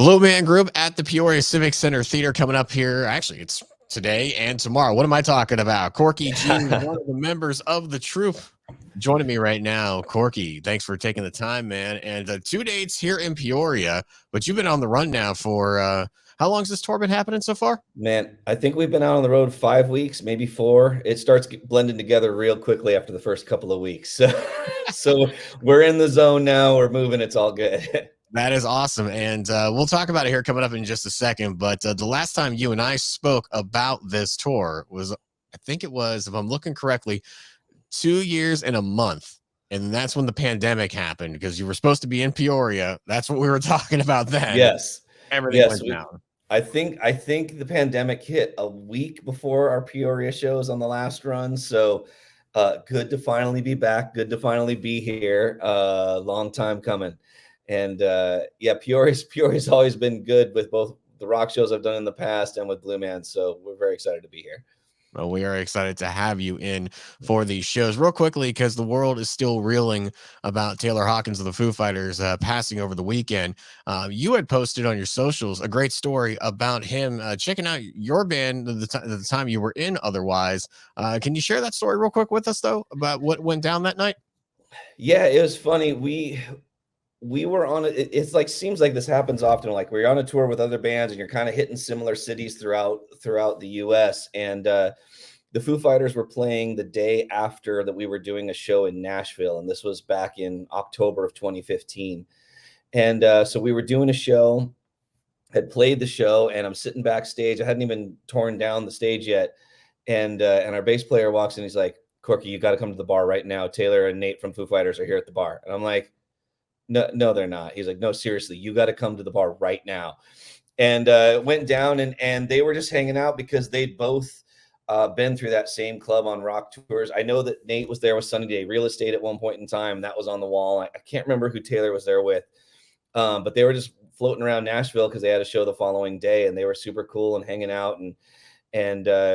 Blue Man Group at the Peoria Civic Center Theater coming up here. Actually, it's today and tomorrow. What am I talking about? Corky G, one of the members of the troupe, joining me right now. Corky, thanks for taking the time, man. And 2 dates here in Peoria, but you've been on the run now for how long's this tour been happening so far? Man, I think we've been out on the road 5 weeks, maybe four. It starts blending together real quickly after the first couple of weeks. So we're in the zone now. We're moving. It's all good. That is awesome. And we'll talk about it here coming up in just a second. But the last time you and I spoke about this tour was, I think it was, if I'm looking correctly, 2 years and a month. And that's when the pandemic happened because you were supposed to be in Peoria. That's what we were talking about then. Yes. Everything Yes. went down. I think the pandemic hit a week before our Peoria shows on the last run. So good to finally be back. Good to finally be here. Long time coming. And yeah, Peoria's always been good with both the rock shows I've done in the past and with Blue Man. So we're very excited to be here. Well, we are excited to have you in for these shows. Real quickly, because the world is still reeling about Taylor Hawkins of the Foo Fighters passing over the weekend. You had posted on your socials a great story about him checking out your band at the time you were in Otherwise. Can you share that story real quick with us, though, about what went down that night? Yeah, it was funny. We were on it's like seems like this happens often, like we're on a tour with other bands and you're kind of hitting similar cities throughout the US, and the Foo Fighters were playing the day after that we were doing a show in Nashville, and this was back in October of 2015. And so we were doing a show, had played the show, and I'm sitting backstage. I hadn't even torn down the stage yet, and our bass player walks in. He's like, "Corky, you got to come to the bar right now. Taylor and Nate from Foo Fighters are here at the bar." And I'm like, no, they're not. He's like, "No, seriously, you got to come to the bar right now." And went down, and they were just hanging out because they'd both been through that same club on rock tours. I know that Nate was there with Sunny Day Real Estate at one point in time. That was on the wall. I can't remember who Taylor was there with, but they were just floating around Nashville because they had a show the following day, and they were super cool and hanging out, and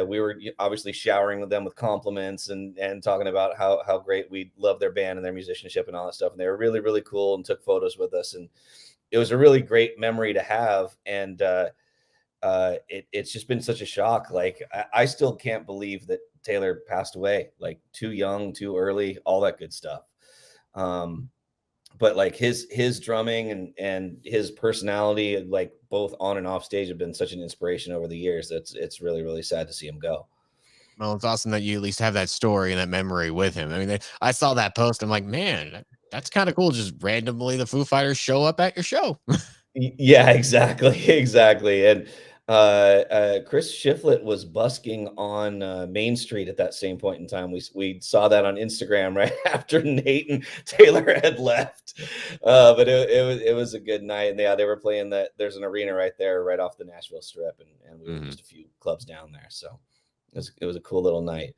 we were obviously showering them with compliments and talking about how great we love their band and their musicianship and all that stuff. And they were really, really cool and took photos with us. And it was a really great memory to have. And it's just been such a shock. Like I still can't believe that Taylor passed away, like too young, too early, all that good stuff. But like his drumming and his personality, like both on and off stage, have been such an inspiration over the years. It's really, really sad to see him go. Well, it's awesome that you at least have that story and that memory with him. I mean, I saw that post. I'm like, man, that's kind of cool. Just randomly the Foo Fighters show up at your show. Yeah, exactly, exactly. And Chris Shiflett was busking on Main Street at that same point in time. We saw that on Instagram right after Nate and Taylor had left. But it was a good night, and yeah, they were playing that. There's an arena right there, right off the Nashville Strip, and we were just a few clubs down there, so it was a cool little night.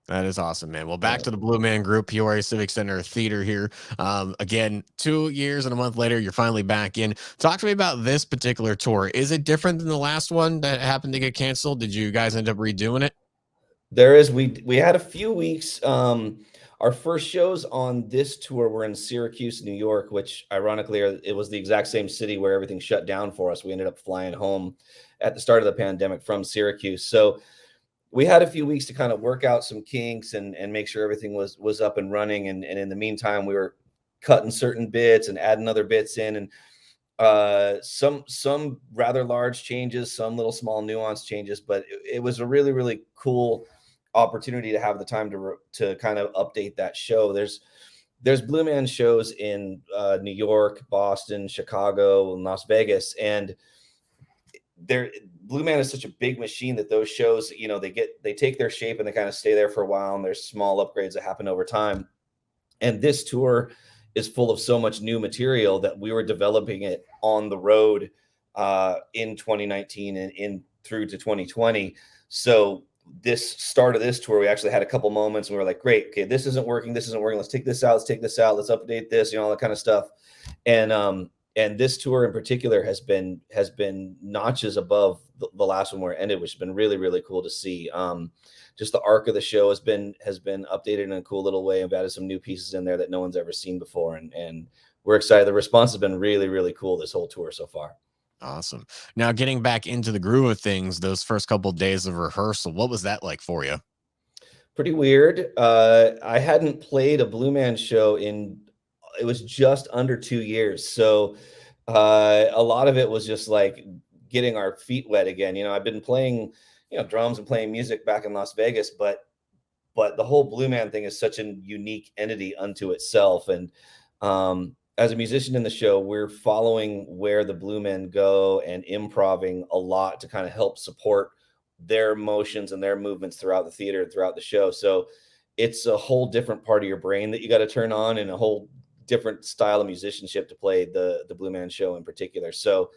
That is awesome, man. Well, back to the Blue Man Group, Peoria Civic Center Theater here. Again, 2 years and a month later, you're finally back in. Talk to me about this particular tour. Is it different than the last one that happened to get canceled? Did you guys end up redoing it? There is we had a few weeks. Our first shows on this tour were in Syracuse, New York, which ironically it was the exact same city where everything shut down for us. We ended up flying home at the start of the pandemic from Syracuse. So we had a few weeks to kind of work out some kinks and make sure everything was up and running. And in the meantime, we were cutting certain bits and adding other bits in, and some rather large changes, some little small nuance changes, but it was a really, really cool opportunity to have the time to kind of update that show. There's Blue Man shows in New York, Boston, Chicago, and Las Vegas, and Blue Man is such a big machine that those shows, they take their shape and they kind of stay there for a while, and there's small upgrades that happen over time. And this tour is full of so much new material that we were developing it on the road in 2019 and in through to 2020. So this start of this tour, we actually had a couple moments and we were like, great, okay, this isn't working. Let's take this out. Let's take this out. Let's update this, all that kind of stuff. And this tour in particular has been notches above the last one where it ended, which has been really, really cool to see. Just the arc of the show has been updated in a cool little way. I've added some new pieces in there that no one's ever seen before, and we're excited. The response has been really, really cool this whole tour so far. Awesome. Now, getting back into the groove of things, those first couple days of rehearsal, what was that like for you? Pretty weird. I hadn't played a Blue Man show in, it was just under 2 years. So a lot of it was just like getting our feet wet again. I've been playing, drums and playing music back in Las Vegas, but the whole Blue Man thing is such a unique entity unto itself. And as a musician in the show, we're following where the Blue Men go and improving a lot to kind of help support their motions and their movements throughout the theater and throughout the show. So it's a whole different part of your brain that you got to turn on, and a whole different style of musicianship to play the Blue Man show in particular. So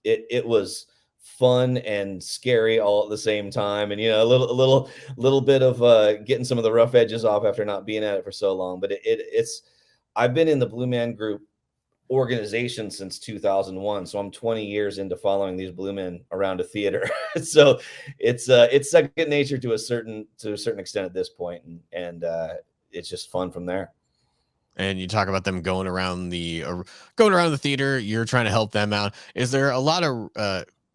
it was fun and scary all at the same time, and a little bit of getting some of the rough edges off after not being at it for so long. But it's I've been in the Blue Man Group organization since 2001, so I'm 20 years into following these Blue Men around a theater. So it's second nature to a certain extent at this point, and it's just fun from there. And you talk about them going around the theater. You're trying to help them out. Is there a lot of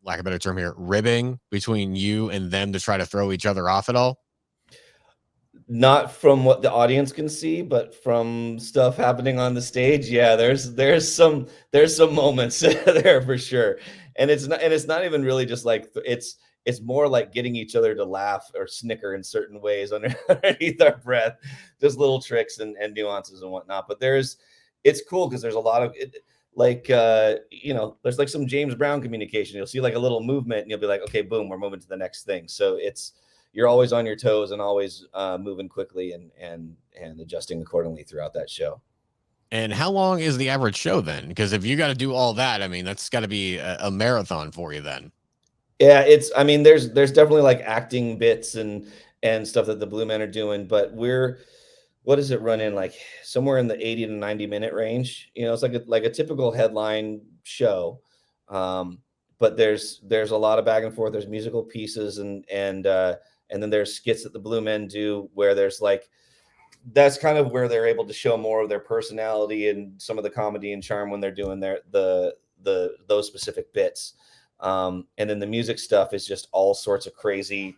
lack of a better term here, ribbing between you and them to try to throw each other off at all? Not from what the audience can see, but from stuff happening on the stage. Yeah, there's some moments there for sure. And it's not even really just like, it's more like getting each other to laugh or snicker in certain ways underneath our breath, just little tricks and nuances and whatnot. But it's cool because there's a lot of it, like there's like some James Brown communication. You'll see like a little movement and you'll be like, okay, boom, we're moving to the next thing. So you're always on your toes and always moving quickly and adjusting accordingly throughout that show. And how long is the average show then? Because if you got to do all that, I mean, that's got to be a marathon for you then. Yeah, I mean, there's definitely like acting bits and stuff that the Blue Men are doing, but what does it run in, like somewhere in the 80 to 90 minute range? It's like a typical headline show. But there's a lot of back and forth. There's musical pieces and then there's skits that the Blue Men do where there's like, that's kind of where they're able to show more of their personality and some of the comedy and charm when they're doing those specific bits. And then the music stuff is just all sorts of crazy,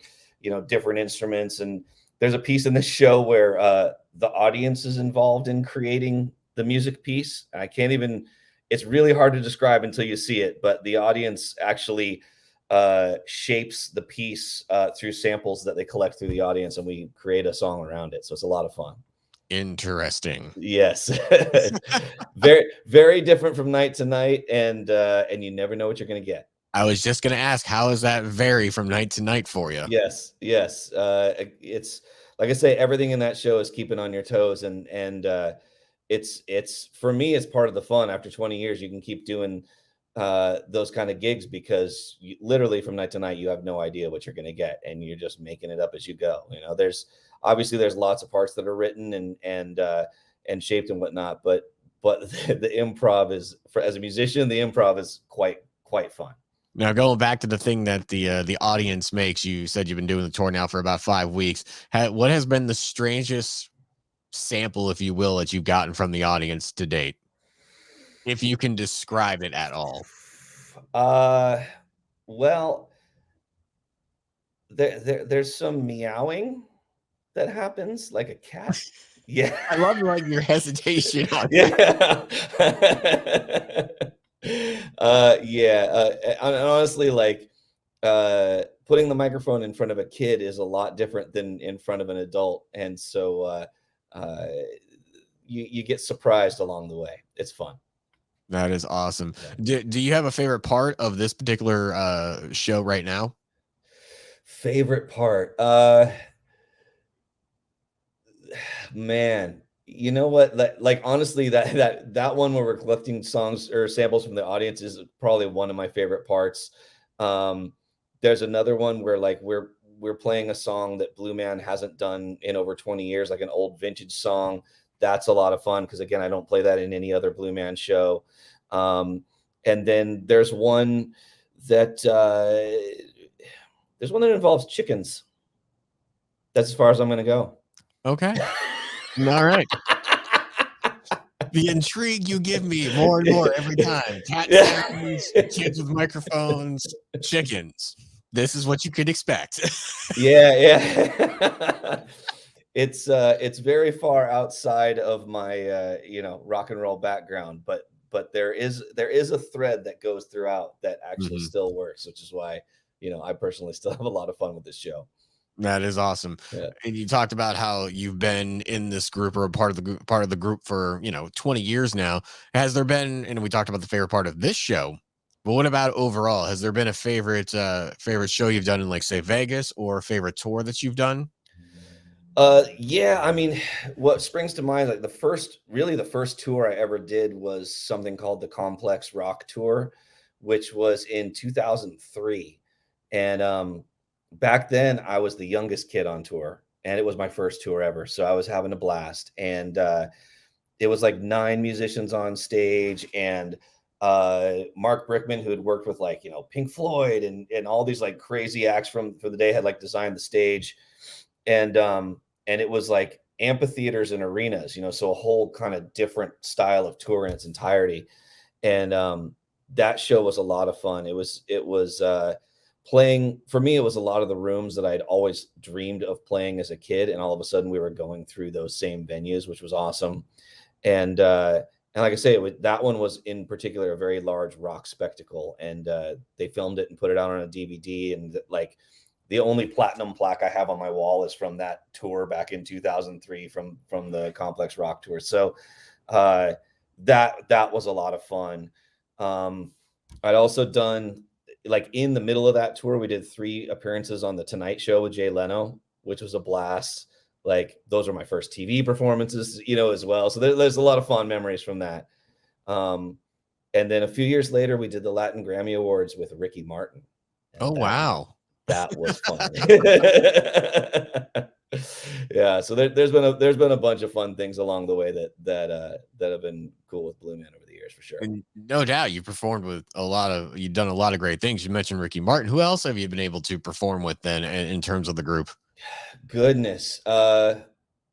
different instruments. And there's a piece in this show where the audience is involved in creating the music piece. It's really hard to describe until you see it, but the audience actually shapes the piece through samples that they collect through the audience, and we create a song around it. So it's a lot of fun. Interesting. Yes. Very, very different from night to night, and you never know what you're going to get. I was just going to ask, how does that vary from night to night for you? Yes. It's like I say, everything in that show is keeping on your toes, and it's for me, it's part of the fun. After 20 years, you can keep doing those kind of gigs because literally from night to night, you have no idea what you're going to get, and you're just making it up as you go. There's lots of parts that are written and shaped and whatnot, but the improv as a musician, the improv is quite fun. Now, going back to the thing that the audience makes, you said you've been doing the tour now for about 5 weeks. What has been the strangest sample, if you will, that you've gotten from the audience to date, if you can describe it at all? Well, there's some meowing that happens like a cat. Yeah. I love like your hesitation on Yeah. And honestly, like putting the microphone in front of a kid is a lot different than in front of an adult, and so you get surprised along the way. It's fun. That is awesome. Do you have a favorite part of this particular show right now? Favorite part? Man, you know what? Like honestly, that one where we're collecting songs or samples from the audience is probably one of my favorite parts. There's another one where like we're playing a song that Blue Man hasn't done in over 20 years, like an old vintage song. That's a lot of fun because again, I don't play that in any other Blue Man show. And then there's one that involves chickens. That's as far as I'm going to go. Okay. All right. The intrigue you give me more and more every time. Cat Yeah. sounds, kids with microphones, chickens. This is what you could expect. Yeah, yeah. It's very far outside of my, rock and roll background, but there is a thread that goes throughout that actually Mhm. still works, which is why, I personally still have a lot of fun with this show. That is awesome. Yeah. And you talked about how you've been in this group or a part of the group for, 20 years now. Has there been, and we talked about the favorite part of this show, but what about overall? Has there been a favorite show you've done in, like, say, Vegas, or a favorite tour that you've done? Yeah, I mean, what springs to mind, like the first tour I ever did was something called the Complex Rock Tour, which was in 2003. And back then I was the youngest kid on tour, and it was my first tour ever. So I was having a blast. And it was like 9 musicians on stage, and Mark Brickman, who had worked with, like, Pink Floyd and all these like crazy acts from for the day, had like designed the stage. And it was like amphitheaters and arenas, so a whole kind of different style of tour in its entirety. And that show was a lot of fun. It was playing for me. It was a lot of the rooms that I'd always dreamed of playing as a kid, and all of a sudden we were going through those same venues, which was awesome. And like I say, that one was in particular a very large rock spectacle, and they filmed it and put it out on a DVD. And like the only platinum plaque I have on my wall is from that tour back in 2003, from the Complex Rock Tour. So uh, that was a lot of fun. I'd also done, like, in the middle of that tour, we did 3 appearances on the Tonight Show with Jay Leno, which was a blast. Like, those are my first TV performances, as well. So there's a lot of fond memories from that. Um, and then a few years later, we did the Latin Grammy Awards with Ricky Martin, Oh, and wow. that was fun. Yeah, so there's been a bunch of fun things along the way that have been cool with Blue Man over the years, for sure. And no doubt you've done a lot of great things. You mentioned Ricky Martin. Who else have you been able to perform with then, in terms of the group? Goodness.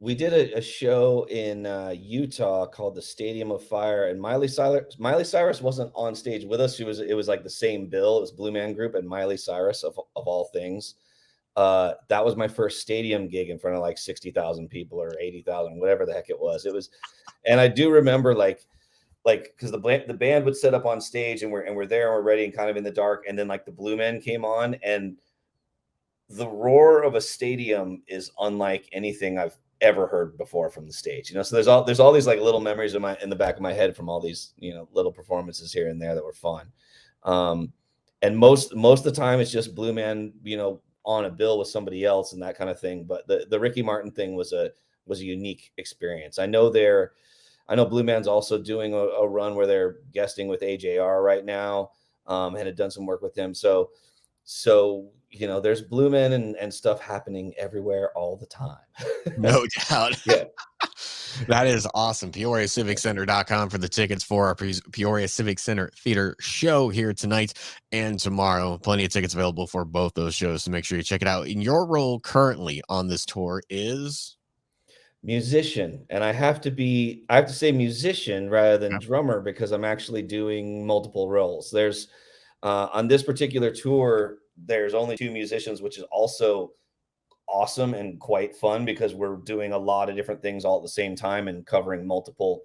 We did a show in Utah called the Stadium of Fire, and Miley Cyrus wasn't on stage with us. It was like the same bill. It was Blue Man Group and Miley Cyrus, of all things. That was my first stadium gig in front of like 60,000 people or 80,000, whatever the heck it was. And I do remember, because the band would set up on stage, and we're there and we're ready and kind of in the dark, and then like the Blue Men came on, and the roar of a stadium is unlike anything I've ever heard before from the stage. So there's all these like little memories in the back of my head from all these, little performances here and there that were fun. And most of the time it's just Blue Man, on a bill with somebody else and that kind of thing. But the Ricky Martin thing was a unique experience. I know Blue Man's also doing a run where they're guesting with AJR right now, and had done some work with him. So there's Blue Men and stuff happening everywhere all the time. No doubt. Yeah. That is awesome. PeoriaCivicCenter.com for the tickets for our Peoria Civic Center Theater show here tonight and tomorrow. Plenty of tickets available for both those shows, so make sure you check it out. And your role currently on this tour is? Musician. And I have to say musician rather than Yeah. drummer, because I'm actually doing multiple roles. There's On this particular tour, there's only 2 musicians, which is also awesome and quite fun, because we're doing a lot of different things all at the same time and covering multiple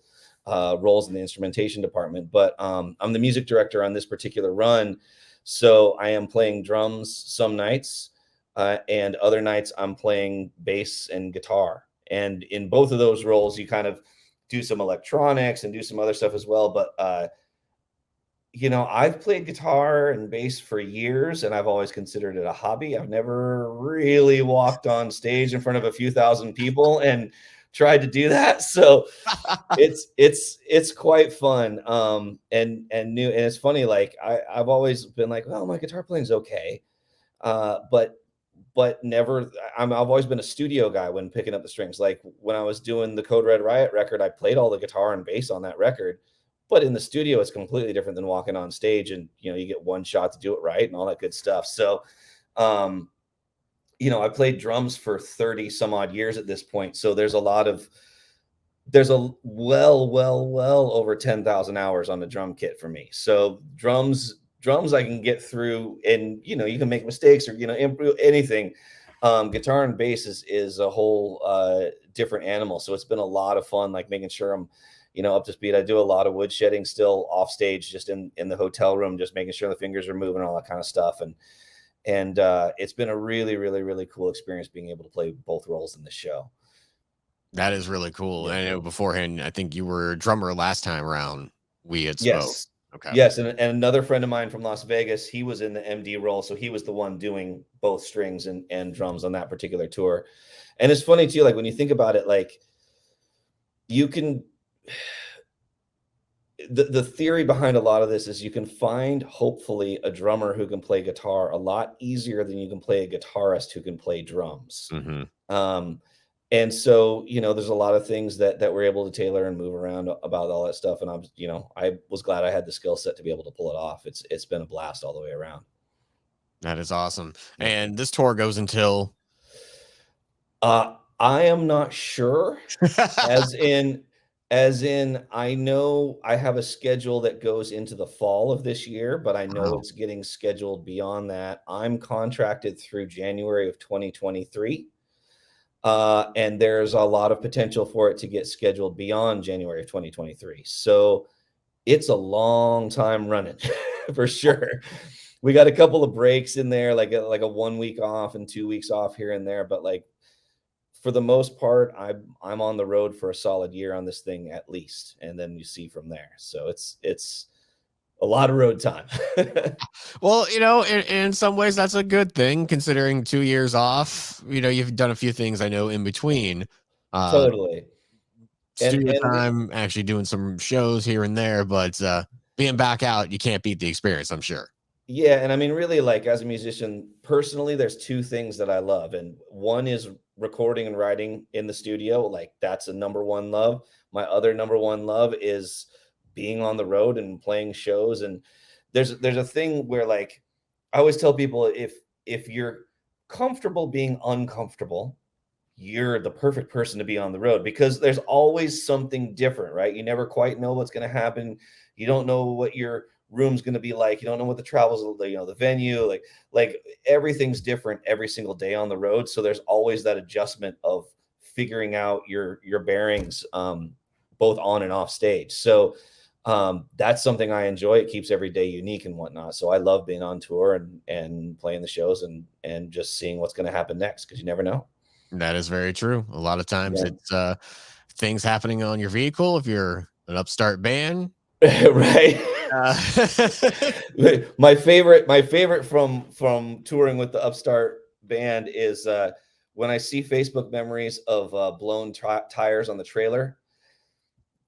roles in the instrumentation department. But I'm the music director on this particular run, so I am playing drums some nights, and other nights I'm playing bass and guitar. And in both of those roles, you kind of do some electronics and do some other stuff as well. But I've played guitar and bass for years, and I've always considered it a hobby. I've never really walked on stage in front of a few thousand people and tried to do that. So it's quite fun. And new, and it's funny. Like I've always been like, well, my guitar playing's okay, but never. I've always been a studio guy when picking up the strings. Like when I was doing the Code Red Riot record, I played all the guitar and bass on that record. But in the studio, it's completely different than walking on stage, and you get one shot to do it right and all that good stuff. So, I played drums for 30 some odd years at this point. So there's a lot of there's a well over 10,000 hours on the drum kit for me. So drums I can get through, and you can make mistakes or improve anything. Guitar and bass is a whole different animal. So it's been a lot of fun, like making sure I'm up to speed. I do a lot of wood shedding still off stage, just in the hotel room, just making sure the fingers are moving, all that kind of stuff. And it's been a really, really, really cool experience being able to play both roles in the show. That is really cool. Yeah. I know beforehand, I think you were a drummer last time around we had spoke. Yes. Okay. Yes, and another friend of mine from Las Vegas, he was in the MD role, so he was the one doing both strings and drums on that particular tour. And it's funny too, like when you think about it, like you can the theory behind a lot of this is you can find hopefully a drummer who can play guitar a lot easier than you can play a guitarist who can play drums. Hmm. Um, and so, there's a lot of things that we're able to tailor and move around about all that stuff. And I was glad I had the skill set to be able to pull it off. It's been a blast all the way around. That is awesome. Yeah. And this tour goes until I am not sure. As in I know I have a schedule that goes into the fall of this year, but I know wow. it's getting scheduled beyond that. I'm contracted through January of 2023. And there's a lot of potential for it to get scheduled beyond January of 2023. So it's a long time running for sure. We got a couple of breaks in there, like a 1 week off and 2 weeks off here and there, but like for the most part, I'm on the road for a solid year on this thing at least, and then you see from there. So it's a lot of road time. Well, in some ways that's a good thing considering 2 years off. You've done a few things I know in between. Uh, Totally. And Studio and time, actually doing some shows here and there, but being back out, you can't beat the experience, I'm sure. yeah, and I mean, really, like as a musician, personally, there's two things that I love, and one is recording and writing in the studio. Like that's a number one love. My other number one love is being on the road and playing shows. And there's a thing where like I always tell people, if you're comfortable being uncomfortable, you're the perfect person to be on the road, because there's always something different, right? You never quite know what's going to happen. You don't know what your room's going to be like. You don't know what the travels, the venue, like everything's different every single day on the road. So there's always that adjustment of figuring out your bearings, both on and off stage. So that's something I enjoy. It keeps every day unique and whatnot. So I love being on tour and playing the shows and just seeing what's going to happen next, because you never know. That is very true. A lot of times Yeah. it's things happening on your vehicle if you're an upstart band. Right. Uh, My favorite from touring with the Upstart band is when I see Facebook memories of blown tires on the trailer.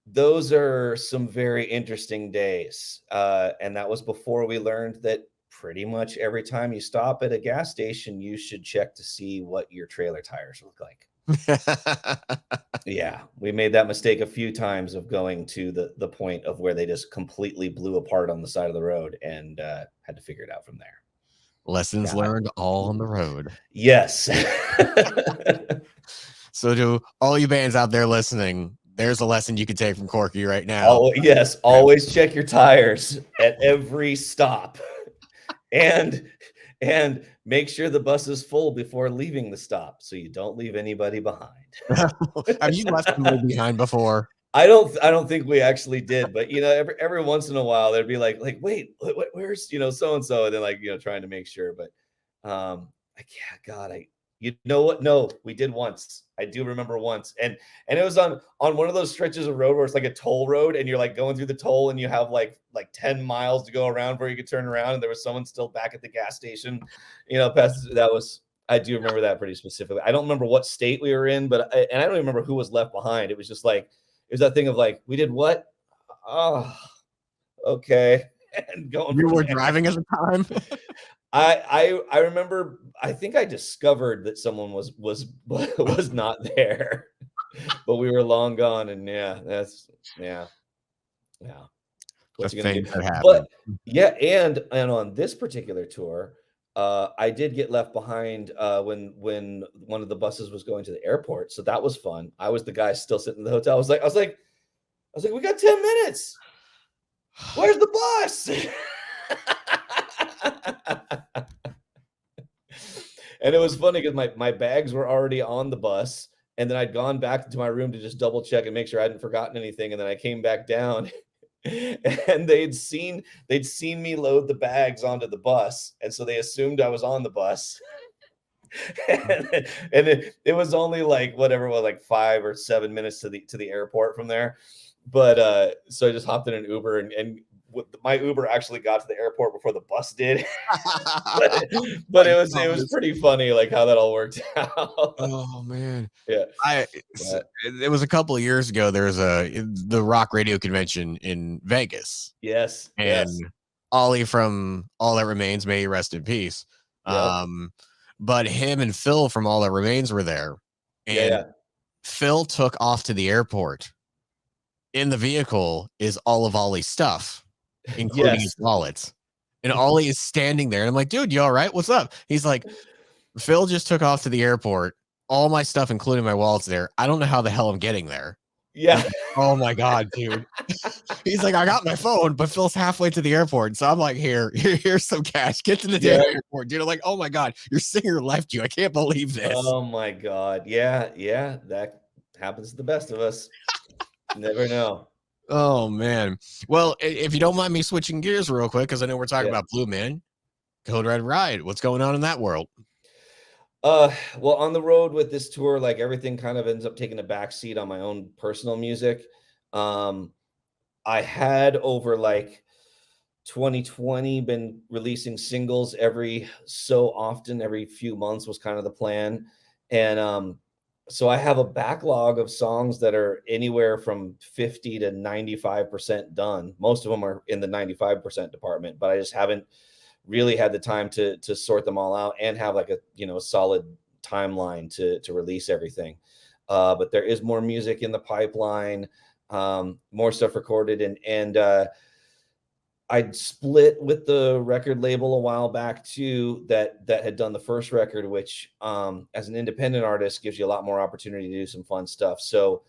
Those are some very interesting days, and that was before we learned that pretty much every time you stop at a gas station, you should check to see what your trailer tires look like. Yeah, we made that mistake a few times of going to the point of where they just completely blew apart on the side of the road, and had to figure it out from there. Lessons Yeah. learned all on the road. Yes. So, to all you bands out there listening, there's a lesson you can take from Corky right now. Yes, always check your tires at every stop, and make sure the bus is full before leaving the stop, so you don't leave anybody behind. Have you left somebody behind before? I don't think we actually did, but every once in a while there'd be like wait, where's so and so, and then trying to make sure. But yeah, God, you know what? No, we did once. I do remember once, and it was on one of those stretches of road where it's like a toll road, and you're like going through the toll, and you have like 10 miles to go around before you could turn around, and there was someone still back at the gas station, past that was. I do remember that pretty specifically. I don't remember what state we were in, but I don't even remember who was left behind. It was just like it was that thing of like, we did what? Oh, okay. And going You from were there. driving at the time. I remember, I think I discovered that someone was not there, but we were long gone. And yeah. The What you gonna things do? that happen. But yeah, and on this particular tour, I did get left behind when one of the buses was going to the airport, so that was fun. I was the guy still sitting in the hotel. I was like, we got 10 minutes. Where's the bus? And it was funny because my bags were already on the bus, and then I'd gone back to my room to just double check and make sure I hadn't forgotten anything, and then I came back down, and they'd seen me load the bags onto the bus, and so they assumed I was on the bus. And it was only like whatever it was, like 5 or 7 minutes to the airport from there. But so I just hopped in an Uber, and my Uber actually got to the airport before the bus did. but Like, it was pretty funny like how that all worked out. oh man. Yeah. I Yeah. it was a couple of years ago. There was the rock radio convention in Vegas, Yes. and Yes. Ollie from All That Remains, may he rest in peace. Yep. Um, but him and Phil from All That Remains were there, Yeah. and Yeah. Phil took off to the airport. In the vehicle is all of Ollie's stuff, including his Yes. wallet. And Ollie is standing there, and I'm like, dude, you all right? What's up? He's like, Phil just took off to the airport. All my stuff, including my wallet's there. I don't know how the hell I'm getting there. Yeah. Oh my God, dude. He's like, I got my phone, but Phil's halfway to the airport. So I'm like, here's some cash. Get to the damn Yeah. airport, dude. I'm like, oh my God, your singer left you. I can't believe this. Oh my God. Yeah. Yeah. That happens to the best of us. Never know. Oh man. Well, if you don't mind me switching gears real quick, because I know we're talking Yeah. about Blue Man, Code Red Ride. What's going on in that world? Well, on the road with this tour, like everything kind of ends up taking a back seat on my own personal music. Um, I had over like 2020 been releasing singles every so often, every few months was kind of the plan. And so I have a backlog of songs that are anywhere from 50 to 95% done. Most of them are in the 95% department, but I just haven't really had the time to sort them all out and have like a solid timeline to release everything. But there is more music in the pipeline, more stuff recorded, and I'd split with the record label a while back too that had done the first record, which as an independent artist gives you a lot more opportunity to do some fun stuff. So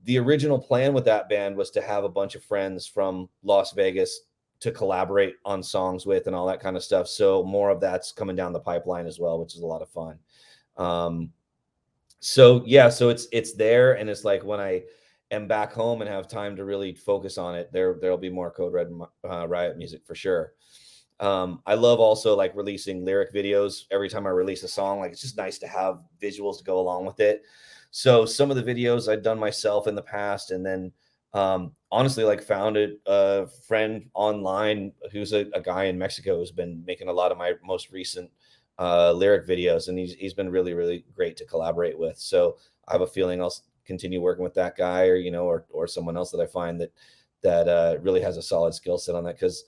the original plan with that band was to have a bunch of friends from Las Vegas to collaborate on songs with and all that kind of stuff. So more of that's coming down the pipeline as well, which is a lot of fun. So yeah, so it's there, and it's like when I am back home and have time to really focus on it, there'll be more Code Red Riot music for sure. I love also like releasing lyric videos every time I release a song. Like it's just nice to have visuals to go along with it. So some of the videos I've done myself in the past, and then honestly, like found a friend online who's a guy in Mexico who's been making a lot of my most recent lyric videos, and he's been really, really great to collaborate with. So I have a feeling I'll continue working with that guy, or someone else that I find that really has a solid skill set on that. Because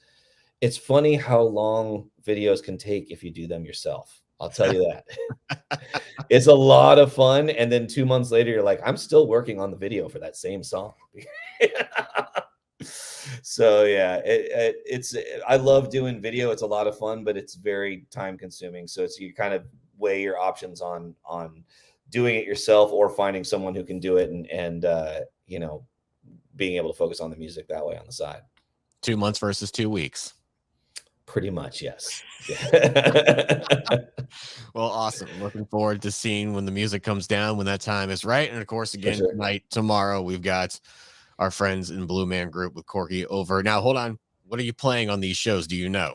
it's funny how long videos can take if you do them yourself. I'll tell you that. It's a lot of fun, and then 2 months later, you're like, I'm still working on the video for that same song. So yeah, it's I love doing video. It's a lot of fun, but it's very time consuming. So you kind of weigh your options on doing it yourself or finding someone who can do it, and being able to focus on the music that way on the side. 2 months versus 2 weeks. Pretty much, yes. Well, awesome. Looking forward to seeing when the music comes down, when that time is right. And of course, again, sure. tonight, tomorrow, we've got our friends in Blue Man Group with Corky over. Now, hold on. What are you playing on these shows? Do you know?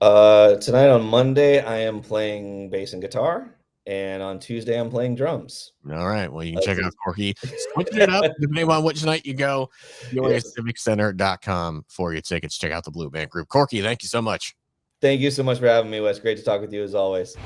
Tonight on Monday, I am playing bass and guitar, and on Tuesday, I'm playing drums. All right. Well, you can check out Corky switching it up depending on which night you go. Yes. PeoriaCivicCenter.com for your tickets. Check out the Blue Man Group. Corky, thank you so much. Thank you so much for having me, Wes. Great to talk with you as always.